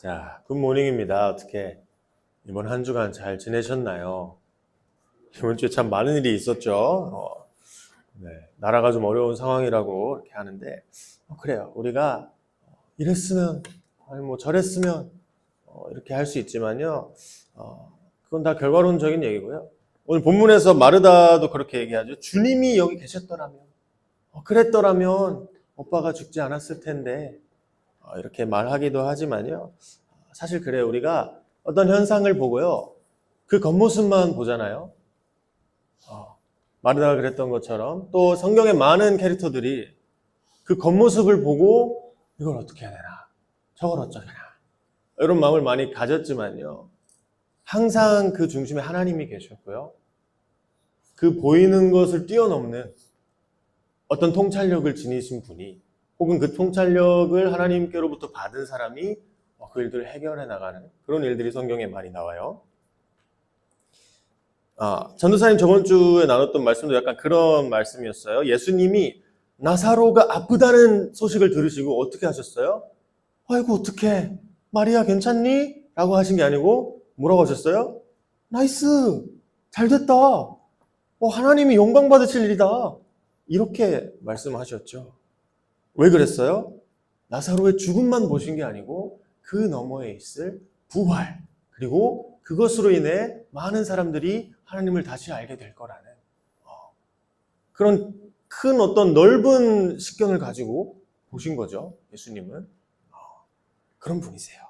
자, 굿모닝입니다. 어떻게 이번 한 주간 잘 지내셨나요? 이번 주에 참 많은 일이 있었죠. 나라가 좀 어려운 상황이라고 이렇게 하는데 그래요. 우리가 이랬으면 아니 뭐 저랬으면 이렇게 할 수 있지만요. 그건 다 결과론적인 얘기고요. 오늘 본문에서 마르다도 그렇게 얘기하죠. 주님이 여기 계셨더라면 그랬더라면 오빠가 죽지 않았을 텐데 이렇게 말하기도 하지만요. 사실 그래요. 우리가 어떤 현상을 보고요. 그 겉모습만 보잖아요. 마르다가 그랬던 것처럼 또 성경의 많은 캐릭터들이 그 겉모습을 보고 이걸 어떻게 해야 되나, 저걸 어쩌려나 이런 마음을 많이 가졌지만요. 항상 그 중심에 하나님이 계셨고요. 그 보이는 것을 뛰어넘는 어떤 통찰력을 지니신 분이 혹은 그 통찰력을 하나님께로부터 받은 사람이 그 일들을 해결해 나가는 그런 일들이 성경에 많이 나와요. 전도사님 저번 주에 나눴던 말씀도 약간 그런 말씀이었어요. 예수님이 나사로가 아프다는 소식을 들으시고 어떻게 하셨어요? 아이고 어떡해 마리아 괜찮니? 라고 하신 게 아니고 뭐라고 하셨어요? 나이스 잘됐다 하나님이 영광 받으실 일이다 이렇게 말씀하셨죠. 왜 그랬어요? 나사로의 죽음만 보신 게 아니고 그 너머에 있을 부활 그리고 그것으로 인해 많은 사람들이 하나님을 다시 알게 될 거라는 그런 큰 어떤 넓은 식견을 가지고 보신 거죠. 예수님은 그런 분이세요.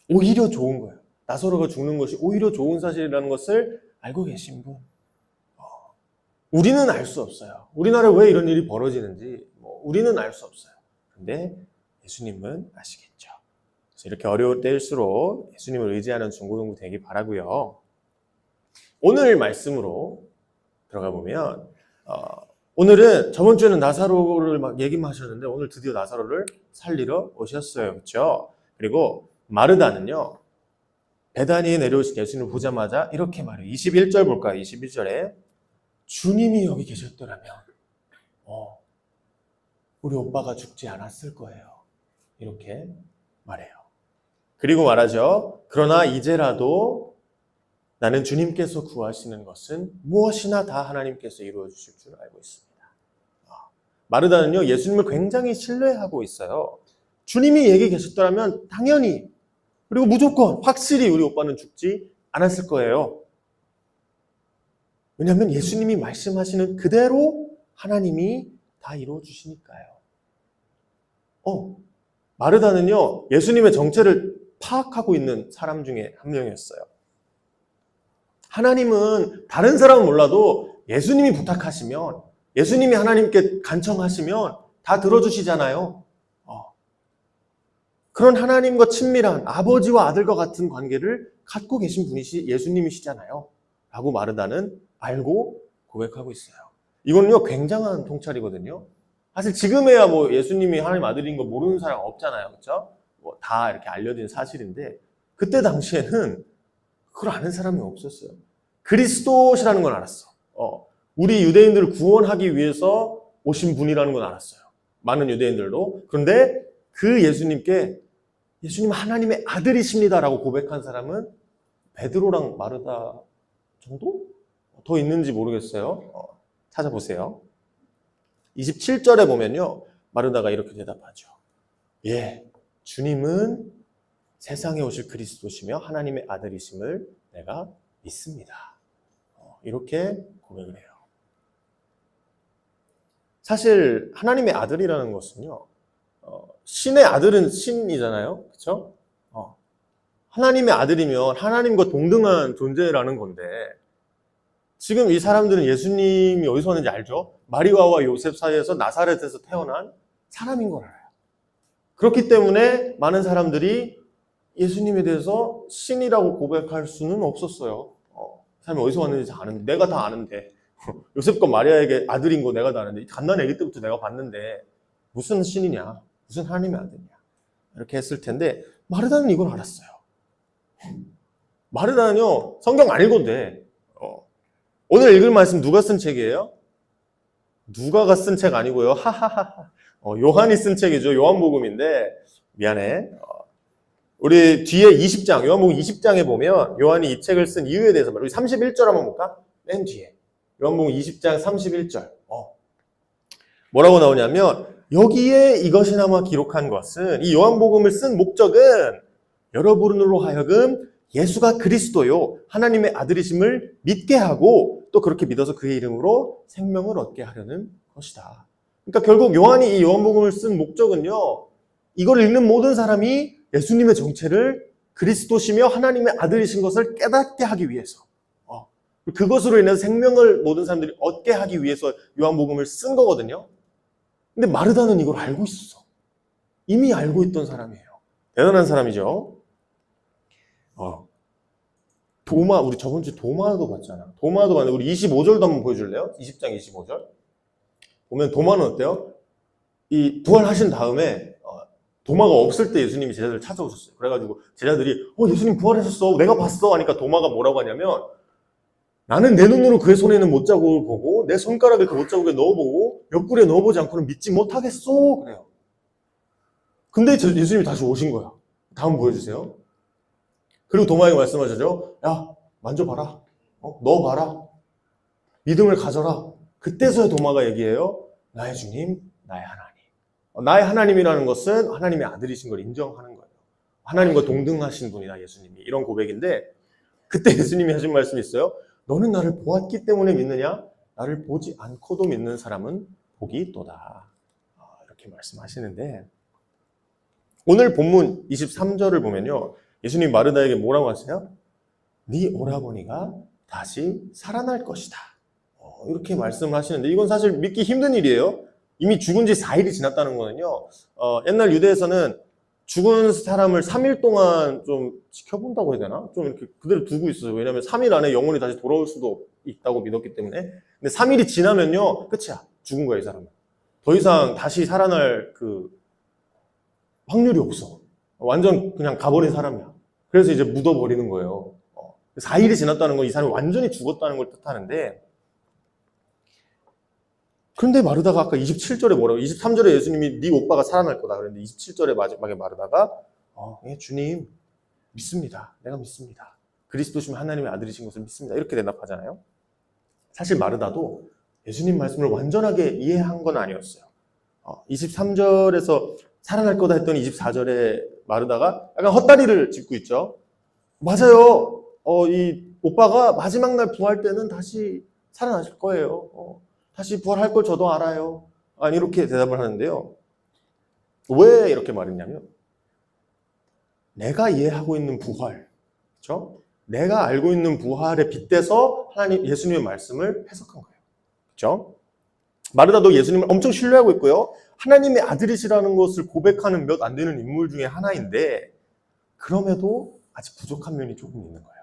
오히려 좋은 거예요. 나사로가 죽는 것이 오히려 좋은 사실이라는 것을 알고 계신 분. 우리는 알 수 없어요. 우리나라에 왜 이런 일이 벌어지는지 우리는 알 수 없어요. 근데 예수님은 아시겠죠. 그래서 이렇게 어려울 때일수록 예수님을 의지하는 중고등부 되기 바라고요. 오늘 말씀으로 들어가 보면 오늘은 저번 주에는 나사로를 막 얘기만 하셨는데 오늘 드디어 나사로를 살리러 오셨어요. 그렇죠? 그리고 마르다는요. 베다니에 내려오신 예수님을 보자마자 이렇게 말해요. 21절 볼까요? 21절에 주님이 여기 계셨더라면 우리 오빠가 죽지 않았을 거예요. 이렇게 말해요. 그리고 말하죠. 그러나 이제라도 나는 주님께서 구하시는 것은 무엇이나 다 하나님께서 이루어 주실 줄 알고 있습니다. 마르다는요. 예수님을 굉장히 신뢰하고 있어요. 주님이 여기 계셨더라면 당연히 그리고 무조건 확실히 우리 오빠는 죽지 않았을 거예요. 왜냐하면 예수님이 말씀하시는 그대로 하나님이 다 이루어 주시니까요. 마르다는요. 예수님의 정체를 파악하고 있는 사람 중에 한 명이었어요. 하나님은 다른 사람은 몰라도 예수님이 부탁하시면 예수님이 하나님께 간청하시면 다 들어주시잖아요. 그런 하나님과 친밀한 아버지와 아들과 같은 관계를 갖고 계신 분이 예수님이시잖아요. 라고 마르다는 알고 고백하고 있어요. 이거는요 굉장한 통찰이거든요. 사실 지금에야 예수님이 하나님 아들인 거 모르는 사람 없잖아요. 그렇죠? 다 이렇게 알려진 사실인데 그때 당시에는 그걸 아는 사람이 없었어요. 그리스도시라는 건 알았어. 우리 유대인들을 구원하기 위해서 오신 분이라는 건 알았어요. 많은 유대인들도. 그런데 그 예수님께 예수님 하나님의 아들이십니다라고 고백한 사람은 베드로랑 마르다 정도? 더 있는지 모르겠어요. 찾아보세요. 27절에 보면요. 마르다가 이렇게 대답하죠. 예, 주님은 세상에 오실 그리스도시며 하나님의 아들이심을 내가 믿습니다. 이렇게 고백을 해요. 사실 하나님의 아들이라는 것은요. 신의 아들은 신이잖아요. 그렇죠? 하나님의 아들이면 하나님과 동등한 존재라는 건데 지금 이 사람들은 예수님이 어디서 왔는지 알죠? 마리아와 요셉 사이에서 나사렛에서 태어난 사람인 걸 알아요. 그렇기 때문에 많은 사람들이 예수님에 대해서 신이라고 고백할 수는 없었어요. 사람이 어디서 왔는지 다 아는데 내가 다 아는데 요셉과 마리아에게 아들인 거 내가 다 아는데 갓난 아기 때부터 내가 봤는데 무슨 신이냐? 무슨 하나님의 아들이냐? 이렇게 했을 텐데 마르다는 이걸 알았어요. 마르다는요. 성경 안 읽어도 돼. 오늘 읽을 말씀 누가 쓴 책이에요? 누가가 쓴 책 아니고요. 하하하. 요한이 쓴 책이죠. 요한복음인데 미안해. 우리 뒤에 20장, 요한복음 20장에 보면 요한이 이 책을 쓴 이유에 대해서 우리 31절 한번 볼까? 맨 뒤에. 요한복음 20장 31절. 뭐라고 나오냐면 여기에 이것이나마 기록한 것은 이 요한복음을 쓴 목적은 여러분으로 하여금 예수가 그리스도요 하나님의 아들이심을 믿게 하고 또 그렇게 믿어서 그의 이름으로 생명을 얻게 하려는 것이다. 그러니까 결국 요한이 이 요한복음을 쓴 목적은요, 이걸 읽는 모든 사람이 예수님의 정체를 그리스도시며 하나님의 아들이신 것을 깨닫게 하기 위해서, 그것으로 인해서 생명을 모든 사람들이 얻게 하기 위해서 요한복음을 쓴 거거든요. 근데 마르다는 이걸 알고 있었어. 이미 알고 있던 사람이에요. 대단한 사람이죠. 도마, 우리 저번 주 도마도 봤잖아. 도마도 봤는데 우리 25절도 한번 보여줄래요? 20장 25절. 보면 도마는 어때요? 이 부활하신 다음에 도마가 없을 때 예수님이 제자들을 찾아오셨어요. 그래가지고 제자들이 예수님 부활하셨어. 내가 봤어. 하니까 도마가 뭐라고 하냐면 나는 내 눈으로 그의 손에 있는 못자국을 보고 내 손가락을 그 못자국에 넣어보고 옆구리에 넣어보지 않고는 믿지 못하겠어. 그래요. 근데 예수님이 다시 오신 거야. 다음 보여주세요. 그리고 도마에게 말씀하시죠. 야, 만져봐라. 넣어봐라. 믿음을 가져라. 그때서야 도마가 얘기해요. 나의 주님, 나의 하나님. 나의 하나님이라는 것은 하나님의 아들이신 걸 인정하는 거예요. 하나님과 동등하신 분이다, 예수님이. 이런 고백인데 그때 예수님이 하신 말씀이 있어요. 너는 나를 보았기 때문에 믿느냐? 나를 보지 않고도 믿는 사람은 복이 있도다. 이렇게 말씀하시는데 오늘 본문 23절을 보면요. 예수님 마르다에게 뭐라고 하세요? 네 오라버니가 다시 살아날 것이다. 이렇게 말씀하시는데 이건 사실 믿기 힘든 일이에요. 이미 죽은 지 4일이 지났다는 거는요. 옛날 유대에서는 죽은 사람을 3일 동안 좀 지켜본다고 해야 되나? 좀 이렇게 그대로 두고 있어요. 왜냐하면 3일 안에 영혼이 다시 돌아올 수도 있다고 믿었기 때문에. 근데 3일이 지나면요. 끝이야. 죽은 거야, 이 사람은. 더 이상 다시 살아날 그 확률이 없어. 완전 그냥 가버린 사람이야. 그래서 이제 묻어버리는 거예요. 4일이 지났다는 건 이 사람이 완전히 죽었다는 걸 뜻하는데 그런데 마르다가 아까 27절에 뭐라고? 23절에 예수님이 네 오빠가 살아날 거다 그랬는데 27절에 마지막에 마르다가 예, 주님 믿습니다. 내가 믿습니다. 그리스도시면 하나님의 아들이신 것을 믿습니다. 이렇게 대답하잖아요. 사실 마르다도 예수님 말씀을 완전하게 이해한 건 아니었어요. 23절에서 살아날 거다 했더니 24절에 마르다가 약간 헛다리를 짚고 있죠. 맞아요. 이 오빠가 마지막 날 부활 때는 다시 살아나실 거예요. 다시 부활할 걸 저도 알아요. 아니 이렇게 대답을 하는데요. 왜 이렇게 말했냐면 내가 이해하고 있는 부활, 그렇죠? 내가 알고 있는 부활에 빗대서 하나님 예수님의 말씀을 해석한 거예요. 그렇죠? 마르다도 예수님을 엄청 신뢰하고 있고요. 하나님의 아들이시라는 것을 고백하는 몇 안 되는 인물 중에 하나인데 그럼에도 아직 부족한 면이 조금 있는 거예요.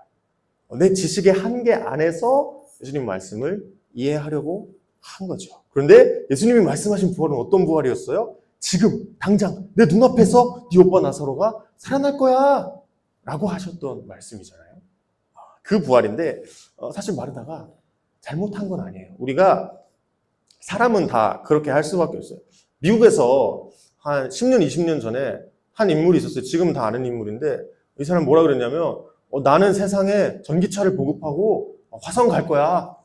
내 지식의 한계 안에서 예수님 말씀을 이해하려고 한 거죠. 그런데 예수님이 말씀하신 부활은 어떤 부활이었어요? 지금 당장 내 눈앞에서 네 오빠 나사로가 살아날 거야 라고 하셨던 말씀이잖아요. 그 부활인데 사실 마르다가 잘못한 건 아니에요. 우리가 사람은 다 그렇게 할 수밖에 없어요. 미국에서 한 10년, 20년 전에 한 인물이 있었어요. 지금은 다 아는 인물인데 이 사람 뭐라 그랬냐면 나는 세상에 전기차를 보급하고 화성 갈 거야.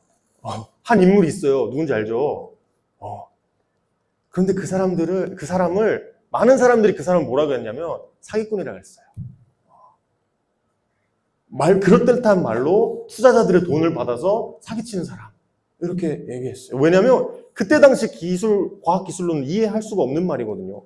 한 인물이 있어요. 누군지 알죠? 그런데 그 사람을 많은 사람들이 그 사람을 뭐라고 했냐면 사기꾼이라고 했어요. 그럴듯한 말로 투자자들의 돈을 받아서 사기치는 사람. 이렇게 얘기했어요. 왜냐면 그때 당시 과학기술로는 이해할 수가 없는 말이거든요.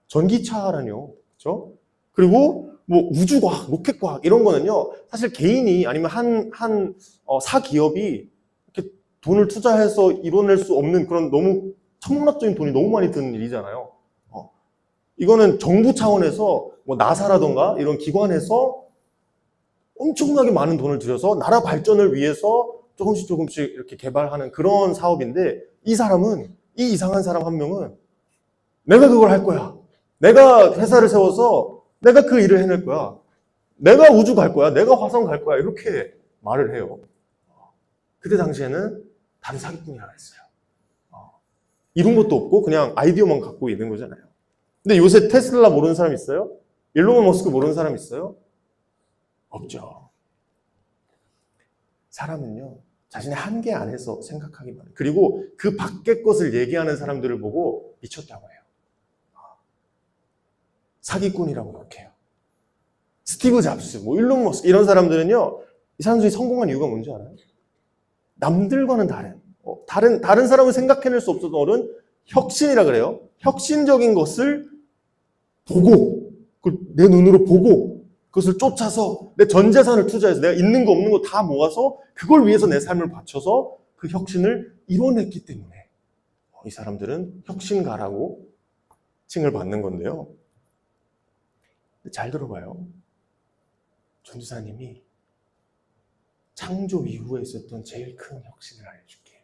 전기차라뇨. 그렇죠? 그리고 뭐 우주과학, 로켓과학 이런 거는요. 사실 개인이 아니면 한 사기업이 이렇게 돈을 투자해서 이뤄낼 수 없는 그런 너무 천문학적인 돈이 너무 많이 드는 일이잖아요. 이거는 정부 차원에서 뭐 나사라던가 이런 기관에서 엄청나게 많은 돈을 들여서 나라 발전을 위해서 조금씩 이렇게 개발하는 그런 사업인데 이 이상한 사람 한 명은 내가 그걸 할 거야. 내가 회사를 세워서 내가 그 일을 해낼 거야. 내가 우주 갈 거야. 내가 화성 갈 거야. 이렇게 말을 해요. 그때 당시에는 다른 사기꾼이라고 했어요. 이런 것도 없고 그냥 아이디어만 갖고 있는 거잖아요. 근데 요새 테슬라 모르는 사람 있어요? 일론 머스크 모르는 사람 있어요? 없죠. 사람은요, 자신의 한계 안에서 생각하기만 해요. 그리고 그 밖의 것을 얘기하는 사람들을 보고 미쳤다고 해요. 사기꾼이라고 욕해요. 스티브 잡스, 뭐 일론 머스크 이런 사람들은요, 이 사람들이 성공한 이유가 뭔지 알아요? 남들과는 다른 사람을 생각해낼 수 없었던 혁신이라 그래요. 혁신적인 것을 보고, 내 눈으로 보고, 그것을 쫓아서 내 전 재산을 투자해서 내가 있는 거 없는 거 다 모아서 그걸 위해서 내 삶을 바쳐서 그 혁신을 이뤄냈기 때문에 이 사람들은 혁신가라고 칭을 받는 건데요. 잘 들어봐요. 전도사님이 창조 이후에 있었던 제일 큰 혁신을 알려줄게.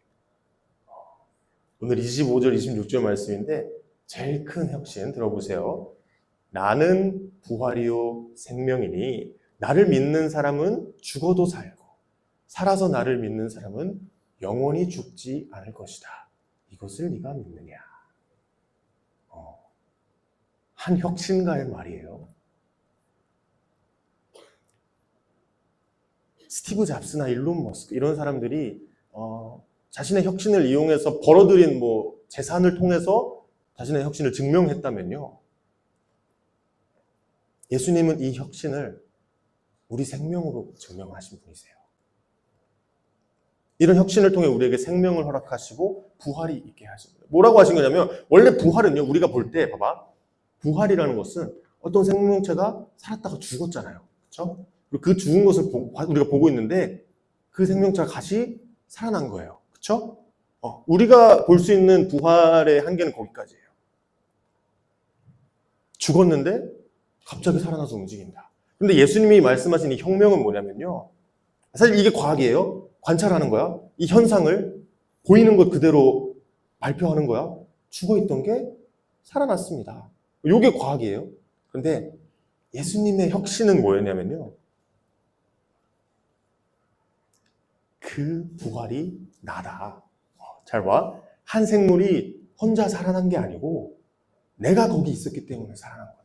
오늘 25절, 26절 말씀인데 제일 큰 혁신 들어보세요. 나는 부활이요 생명이니 나를 믿는 사람은 죽어도 살고 살아서 나를 믿는 사람은 영원히 죽지 않을 것이다. 이것을 네가 믿느냐? 한 혁신가의 말이에요. 스티브 잡스나 일론 머스크 이런 사람들이 자신의 혁신을 이용해서 벌어들인 재산을 통해서 자신의 혁신을 증명했다면요. 예수님은 이 혁신을 우리 생명으로 증명하신 분이세요. 이런 혁신을 통해 우리에게 생명을 허락하시고 부활이 있게 하신 거예요. 뭐라고 하신 거냐면 원래 부활은요. 우리가 볼 때 봐봐. 부활이라는 것은 어떤 생명체가 살았다가 죽었잖아요. 그렇죠? 그리고 그 죽은 것을 우리가 보고 있는데 그 생명체가 다시 살아난 거예요. 그렇죠? 우리가 볼 수 있는 부활의 한계는 거기까지예요. 죽었는데 갑자기 살아나서 움직인다. 근데 예수님이 말씀하신 이 혁명은 뭐냐면요. 사실 이게 과학이에요. 관찰하는 거야. 이 현상을 보이는 것 그대로 발표하는 거야. 죽어있던 게 살아났습니다. 이게 과학이에요. 그런데 예수님의 혁신은 뭐였냐면요. 그 부활이 나다. 잘 봐. 한 생물이 혼자 살아난 게 아니고 내가 거기 있었기 때문에 살아난 거다.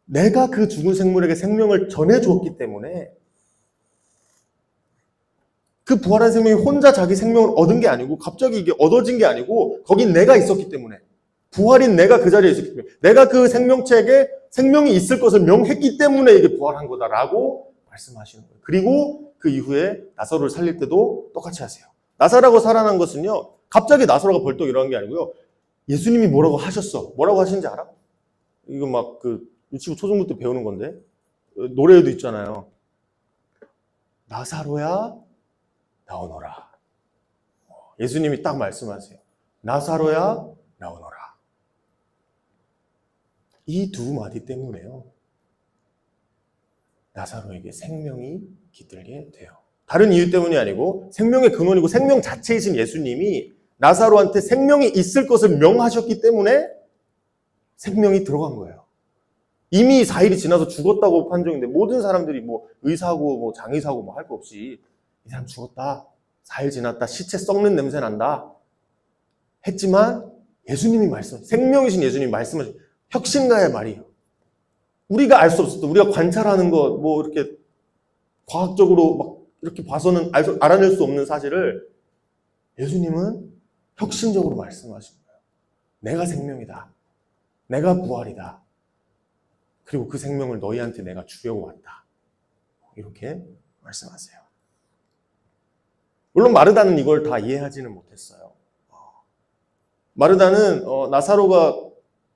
내가 그 죽은 생물에게 생명을 전해주었기 때문에 그 부활한 생명이 혼자 자기 생명을 얻은 게 아니고 갑자기 이게 얻어진 게 아니고 거긴 내가 있었기 때문에 부활인 내가 그 자리에 있었기 때문에 내가 그 생명체에게 생명이 있을 것을 명했기 때문에 이게 부활한 거다라고 말씀하시는 거예요. 그리고 그 이후에 나사로를 살릴 때도 똑같이 하세요. 나사로가 살아난 것은요. 갑자기 나사로가 벌떡 일어난 게 아니고요. 예수님이 뭐라고 하셨어. 뭐라고 하시는지 알아? 이거 막 유치부 초중부 때 배우는 건데 노래에도 있잖아요. 나사로야 나오너라. 예수님이 딱 말씀하세요. 나사로야 나오너라. 이 두 마디 때문에요. 나사로에게 생명이 깃들게 돼요. 다른 이유 때문이 아니고 생명의 근원이고 생명 자체이신 예수님이 나사로한테 생명이 있을 것을 명하셨기 때문에 생명이 들어간 거예요. 이미 4일이 지나서 죽었다고 판정인데 모든 사람들이 의사고 장의사고 할 거 없이 이 사람 죽었다. 4일 지났다. 시체 썩는 냄새 난다. 했지만 예수님이 생명이신 예수님이 말씀하신 혁신가의 말이에요. 우리가 알 수 없었던, 우리가 관찰하는 것, 이렇게 과학적으로 이렇게 봐서는 알아낼 수 없는 사실을 예수님은 혁신적으로 말씀하신 거예요. 내가 생명이다. 내가 부활이다. 그리고 그 생명을 너희한테 내가 주려고 왔다. 이렇게 말씀하세요. 물론 마르다는 이걸 다 이해하지는 못했어요. 마르다는 나사로가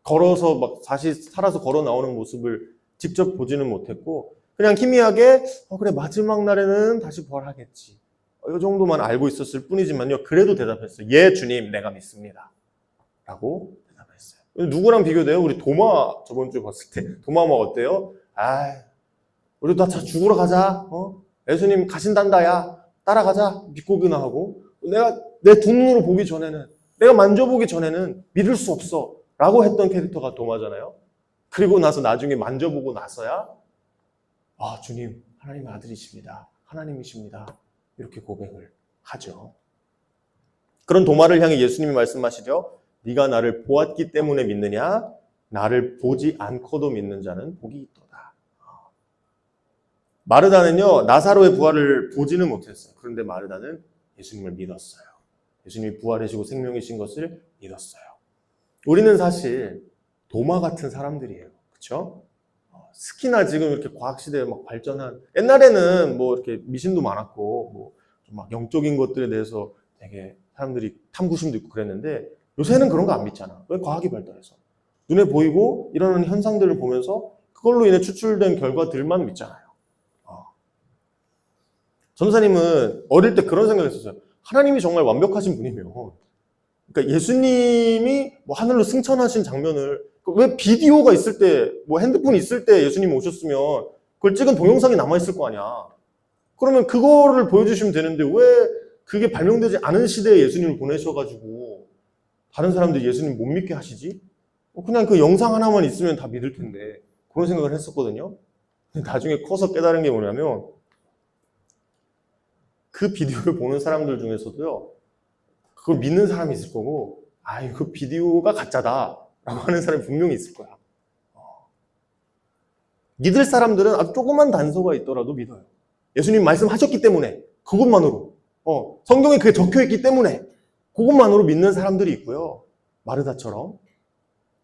걸어서 다시 살아서 걸어 나오는 모습을 직접 보지는 못했고 그냥 희미하게 그래 마지막 날에는 다시 부활하겠지. 이 정도만 알고 있었을 뿐이지만요. 그래도 대답했어요. 예 주님 내가 믿습니다. 라고 대답했어요. 누구랑 비교돼요? 우리 도마 저번 주에 봤을 때 도마가 어때요? 우리 다 죽으러 가자. 예수님 가신단다 야. 따라가자. 믿고기나 하고 내가 내 두 눈으로 보기 전에는 내가 만져보기 전에는 믿을 수 없어. 라고 했던 캐릭터가 도마잖아요. 그리고 나서 나중에 만져보고 나서야 주님 하나님의 아들이십니다. 하나님이십니다. 이렇게 고백을 하죠. 그런 도마를 향해 예수님이 말씀하시죠. 네가 나를 보았기 때문에 믿느냐? 나를 보지 않고도 믿는 자는 복이 있도다. 마르다는요, 나사로의 부활을 보지는 못했어요. 그런데 마르다는 예수님을 믿었어요. 예수님이 부활하시고 생명이신 것을 믿었어요. 우리는 사실 도마 같은 사람들이에요. 그렇죠? 특히나 지금 이렇게 과학시대에 막 발전한, 옛날에는 뭐 이렇게 미신도 많았고, 뭐 막 영적인 것들에 대해서 되게 사람들이 탐구심도 있고 그랬는데, 요새는 그런 거 안 믿잖아. 왜? 과학이 발달해서. 눈에 보이고 일어나는 현상들을 보면서 그걸로 인해 추출된 결과들만 믿잖아요. 전도사님은 어릴 때 그런 생각을 했었어요. 하나님이 정말 완벽하신 분이면, 그러니까 예수님이 뭐 하늘로 승천하신 장면을, 왜 비디오가 있을 때, 뭐 핸드폰이 있을 때 예수님 오셨으면 그걸 찍은 동영상이 남아있을 거 아니야. 그러면 그거를 보여주시면 되는데 왜 그게 발명되지 않은 시대에 예수님을 보내셔가지고 다른 사람들이 예수님 못 믿게 하시지? 그냥 그 영상 하나만 있으면 다 믿을 텐데, 그런 생각을 했었거든요. 근데 나중에 커서 깨달은 게 뭐냐면, 그 비디오를 보는 사람들 중에서도요, 그걸 믿는 사람이 있을 거고, 그 비디오가 가짜다 라고 하는 사람이 분명히 있을 거야. 믿을 사람들은 아주 조그만 단서가 있더라도 믿어요. 예수님 말씀하셨기 때문에, 그것만으로, 성경에 그게 적혀있기 때문에 그것만으로 믿는 사람들이 있고요. 마르다처럼.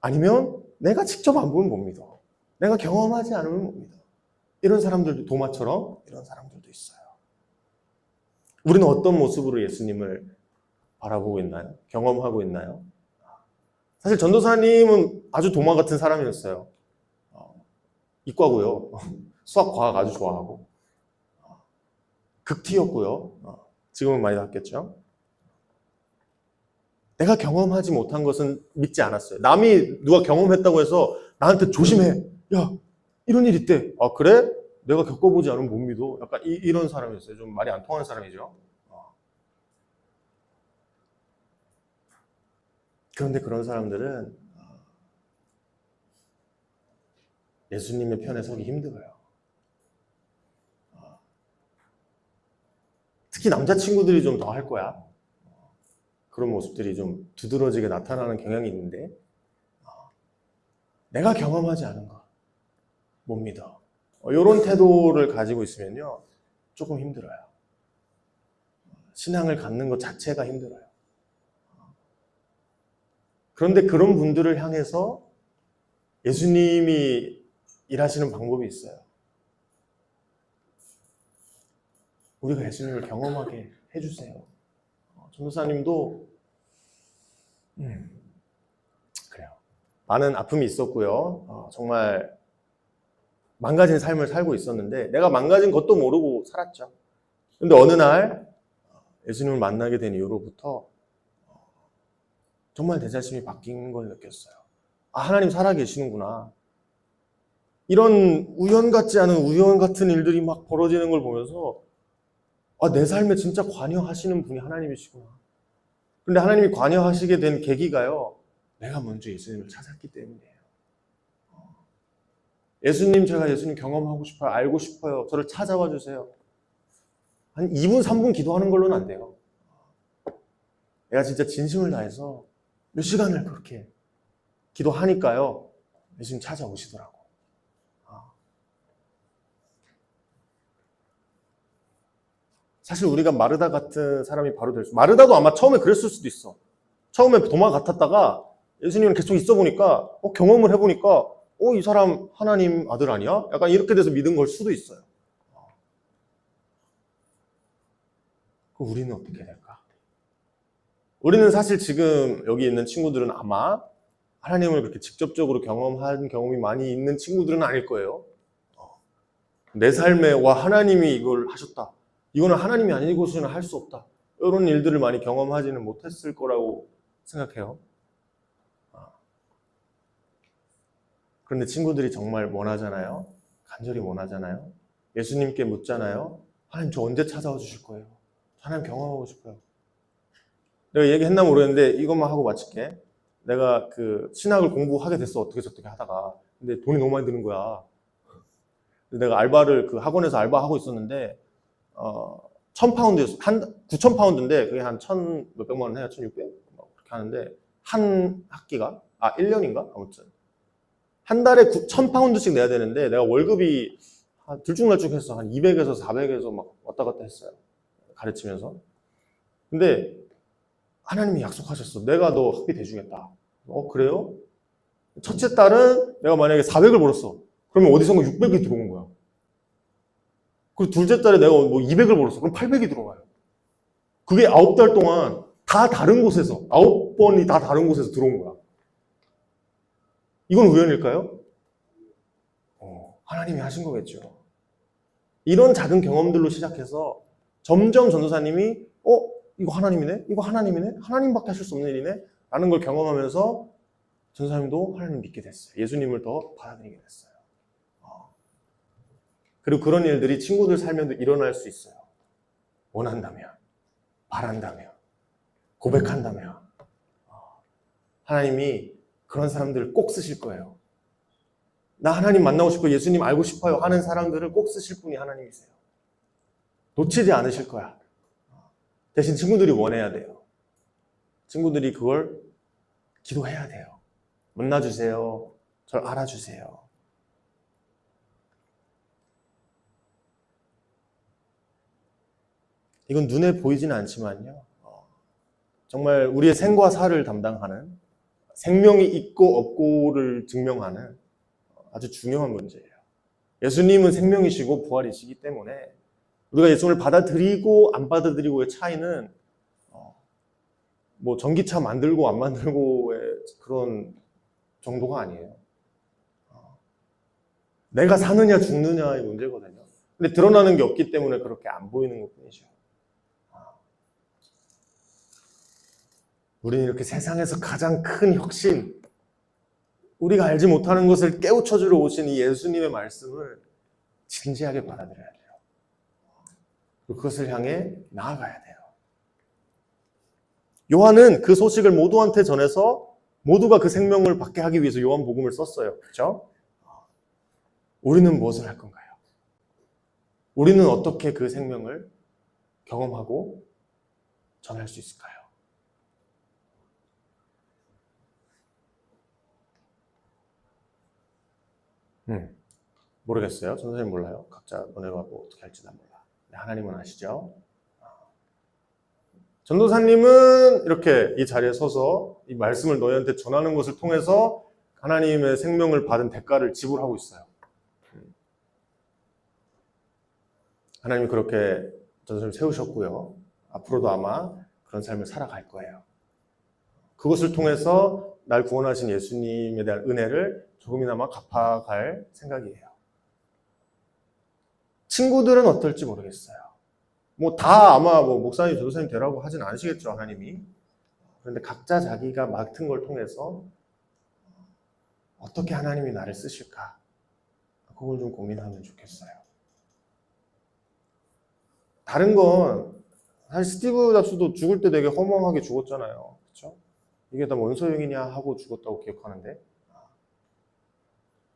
아니면 내가 직접 안 보면 못 믿어. 내가 경험하지 않으면 못 믿어. 이런 사람들도, 도마처럼 이런 사람들도 있어요. 우리는 어떤 모습으로 예수님을 바라보고 있나요? 경험하고 있나요? 사실 전도사님은 아주 도마 같은 사람이었어요. 이과고요. 수학, 과학 아주 좋아하고. 극티였고요. 지금은 많이 바뀌었죠. 내가 경험하지 못한 것은 믿지 않았어요. 남이 누가 경험했다고 해서 나한테 조심해. 야, 이런 일 있대. 아, 그래? 내가 겪어보지 않으면 못 믿어. 약간 이런 사람이었어요. 좀 말이 안 통하는 사람이죠. 그런데 그런 사람들은 예수님의 편에 서기 힘들어요. 특히 남자친구들이 좀 더 할 거야. 그런 모습들이 좀 두드러지게 나타나는 경향이 있는데, 내가 경험하지 않은 거 못 믿어. 이런 태도를 가지고 있으면요, 조금 힘들어요. 신앙을 갖는 것 자체가 힘들어요. 그런데 그런 분들을 향해서 예수님이 일하시는 방법이 있어요. 우리가 예수님을 경험하게 해주세요. 전도사님도 그래요. 많은 아픔이 있었고요. 정말 망가진 삶을 살고 있었는데 내가 망가진 것도 모르고 살았죠. 근데 어느 날 예수님을 만나게 된 이후로부터 정말 내 자신이 바뀐 걸 느꼈어요. 하나님 살아계시는구나. 이런 우연 같지 않은 우연 같은 일들이 막 벌어지는 걸 보면서 내 삶에 진짜 관여하시는 분이 하나님이시구나. 근데 하나님이 관여하시게 된 계기가요, 내가 먼저 예수님을 찾았기 때문이에요. 예수님, 제가 예수님 경험하고 싶어요. 알고 싶어요. 저를 찾아와 주세요. 한 2분, 3분 기도하는 걸로는 안 돼요. 내가 진짜 진심을 다해서 몇 시간을 그렇게 기도하니까요, 예수님 찾아오시더라고. 사실 우리가 마르다 같은 사람이 바로 될 수, 마르다도 아마 처음에 그랬을 수도 있어. 처음에 도마 같았다가 예수님은 계속 있어 보니까, 경험을 해보니까, 이 사람 하나님 아들 아니야? 약간 이렇게 돼서 믿은 걸 수도 있어요. 그럼 우리는 어떻게 될까? 우리는 사실 지금 여기 있는 친구들은 아마 하나님을 그렇게 직접적으로 경험한 경험이 많이 있는 친구들은 아닐 거예요. 내 삶에 하나님이 이걸 하셨다. 이거는 하나님이 아니고서는 할 수 없다. 이런 일들을 많이 경험하지는 못했을 거라고 생각해요. 그런데 친구들이 정말 원하잖아요. 간절히 원하잖아요. 예수님께 묻잖아요. 하나님 저 언제 찾아와 주실 거예요? 하나님 경험하고 싶어요. 내가 얘기했나 모르겠는데 이것만 하고 마칠게. 내가 그 신학을 공부하게 됐어. 어떻게 저렇게 하다가. 근데 돈이 너무 많이 드는 거야. 내가 알바를 그 학원에서 알바하고 있었는데 1,000파운드였어. 9,000파운드인데 그게 한 1,000 몇백만 원 해요. 1,600? 그렇게 하는데 한 학기가 1년인가? 아무튼 한 달에 1,000파운드씩 내야 되는데 내가 월급이 들쭉날쭉했어. 한 200에서 400에서 막 왔다 갔다 했어요. 가르치면서. 근데 하나님이 약속하셨어. 내가 너 학비 대주겠다. 그래요? 첫째 딸은 내가 만약에 400을 벌었어. 그러면 어디선가 600이 들어온 거야. 그리고 둘째 딸에 내가 뭐 200을 벌었어. 그럼 800이 들어와요. 그게 9달 동안 다 다른 곳에서, 9번이 다 다른 곳에서 들어온 거야. 이건 우연일까요? 하나님이 하신 거겠죠. 이런 작은 경험들로 시작해서 점점 전도사님이 이거 하나님이네? 이거 하나님이네? 하나님밖에 하실 수 없는 일이네? 라는 걸 경험하면서 전도사님도 하나님 믿게 됐어요. 예수님을 더 받아들이게 됐어요. 그리고 그런 일들이 친구들 살면도 일어날 수 있어요. 원한다면, 바란다면, 고백한다면 하나님이 그런 사람들을 꼭 쓰실 거예요. 나 하나님 만나고 싶어요. 예수님 알고 싶어요. 하는 사람들을 꼭 쓰실 분이 하나님이세요. 놓치지 않으실 거야. 대신 친구들이 원해야 돼요. 친구들이 그걸 기도해야 돼요. 만나주세요. 절 알아주세요. 이건 눈에 보이지는 않지만요. 정말 우리의 생과 사를 담당하는, 생명이 있고 없고를 증명하는 아주 중요한 문제예요. 예수님은 생명이시고 부활이시기 때문에 우리가 예수님을 받아들이고 안 받아들이고의 차이는 뭐 전기차 만들고 안 만들고의 그런 정도가 아니에요. 내가 사느냐 죽느냐의 문제거든요. 근데 드러나는 게 없기 때문에 그렇게 안 보이는 것뿐이죠. 우리는 이렇게 세상에서 가장 큰 혁신, 우리가 알지 못하는 것을 깨우쳐주러 오신 이 예수님의 말씀을 진지하게 받아들여야 돼요. 그것을 향해 나아가야 돼요. 요한은 그 소식을 모두한테 전해서 모두가 그 생명을 받게 하기 위해서 요한복음을 썼어요. 그렇죠? 우리는 무엇을 할 건가요? 우리는 어떻게 그 생명을 경험하고 전할 수 있을까요? 모르겠어요. 선생님 몰라요. 각자 너네하고 어떻게 할지 난 몰라. 하나님은 아시죠? 전도사님은 이렇게 이 자리에 서서 이 말씀을 너희한테 전하는 것을 통해서 하나님의 생명을 받은 대가를 지불하고 있어요. 하나님이 그렇게 전도사님을 세우셨고요. 앞으로도 아마 그런 삶을 살아갈 거예요. 그것을 통해서 날 구원하신 예수님에 대한 은혜를 조금이나마 갚아갈 생각이에요. 친구들은 어떨지 모르겠어요. 뭐 다 아마 뭐 목사님, 전도사님 되라고 하진 않으시겠죠, 하나님이. 그런데 각자 자기가 맡은 걸 통해서 어떻게 하나님이 나를 쓰실까? 그걸 좀 고민하면 좋겠어요. 다른 건 사실 스티브 잡스도 죽을 때 되게 허무하게 죽었잖아요. 그렇죠? 이게 다 뭔 소용이냐 하고 죽었다고 기억하는데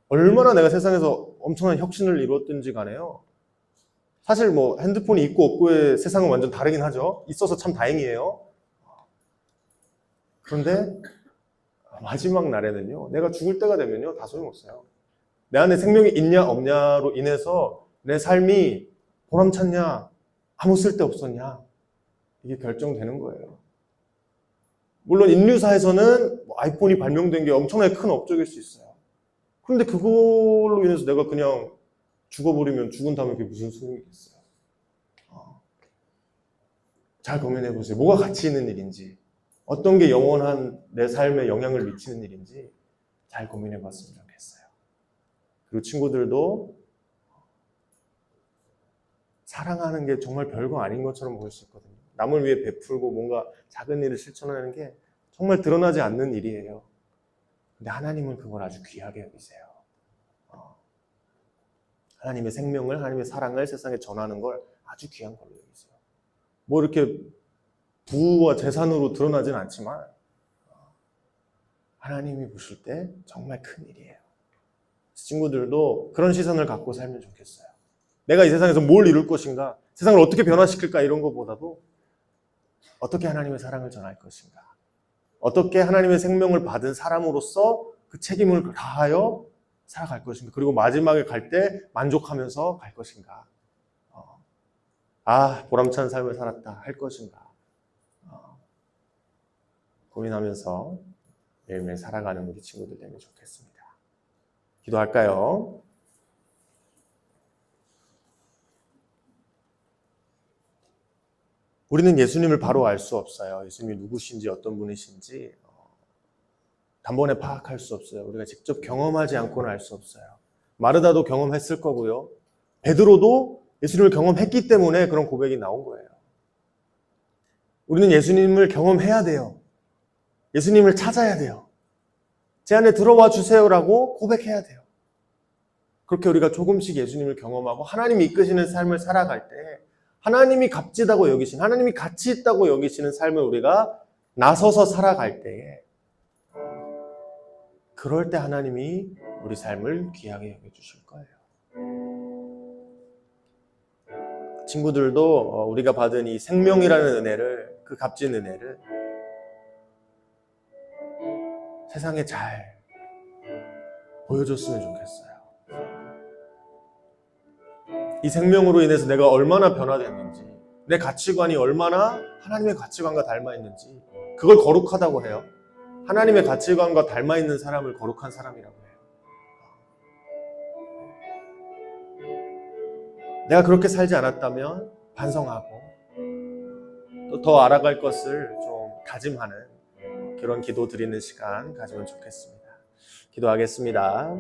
얼마나 내가 세상에서 엄청난 혁신을 이뤘든지 간에요. 사실 뭐 핸드폰이 있고 없고의 세상은 완전 다르긴 하죠. 있어서 참 다행이에요. 그런데 마지막 날에는요. 내가 죽을 때가 되면요. 다 소용없어요. 내 안에 생명이 있냐 없냐로 인해서 내 삶이 보람찼냐 아무 쓸데 없었냐 이게 결정되는 거예요. 물론 인류사에서는 아이폰이 발명된 게 엄청나게 큰 업적일 수 있어요. 그런데 그걸로 인해서 내가 그냥 죽어버리면 죽은 다음에 그게 무슨 소용이 있겠어요. 잘 고민해 보세요. 뭐가 가치 있는 일인지, 어떤 게 영원한 내 삶에 영향을 미치는 일인지 잘 고민해 봤으면 좋겠어요. 그리고 친구들도 사랑하는 게 정말 별거 아닌 것처럼 보일 수 있거든요. 남을 위해 베풀고 뭔가 작은 일을 실천하는 게 정말 드러나지 않는 일이에요. 근데 하나님은 그걸 아주 귀하게 여기세요. 하나님의 생명을, 하나님의 사랑을 세상에 전하는 걸 아주 귀한 걸로 여기세요. 뭐 이렇게 부와 재산으로 드러나진 않지만 하나님이 보실 때 정말 큰 일이에요. 친구들도 그런 시선을 갖고 살면 좋겠어요. 내가 이 세상에서 뭘 이룰 것인가, 세상을 어떻게 변화시킬까 이런 것보다도 어떻게 하나님의 사랑을 전할 것인가, 어떻게 하나님의 생명을 받은 사람으로서 그 책임을 다하여 살아갈 것인가? 그리고 마지막에 갈 때 만족하면서 갈 것인가? 보람찬 삶을 살았다 할 것인가? 고민하면서 매일매일 살아가는 우리 친구들 되면 좋겠습니다. 기도할까요? 우리는 예수님을 바로 알 수 없어요. 예수님이 누구신지 어떤 분이신지 단번에 파악할 수 없어요. 우리가 직접 경험하지 않고는 알 수 없어요. 마르다도 경험했을 거고요. 베드로도 예수님을 경험했기 때문에 그런 고백이 나온 거예요. 우리는 예수님을 경험해야 돼요. 예수님을 찾아야 돼요. 제 안에 들어와 주세요라고 고백해야 돼요. 그렇게 우리가 조금씩 예수님을 경험하고 하나님이 이끄시는 삶을 살아갈 때 하나님이 값지다고 여기시는, 하나님이 가치 있다고 여기시는 삶을 우리가 나서서 살아갈 때에 그럴 때 하나님이 우리 삶을 귀하게 여겨주실 거예요. 친구들도 우리가 받은 이 생명이라는 은혜를, 그 값진 은혜를 세상에 잘 보여줬으면 좋겠어요. 이 생명으로 인해서 내가 얼마나 변화됐는지, 내 가치관이 얼마나 하나님의 가치관과 닮아있는지, 그걸 거룩하다고 해요. 하나님의 가치관과 닮아있는 사람을 거룩한 사람이라고 해요. 내가 그렇게 살지 않았다면 반성하고 또 더 알아갈 것을 좀 다짐하는 그런 기도 드리는 시간 가지면 좋겠습니다. 기도하겠습니다.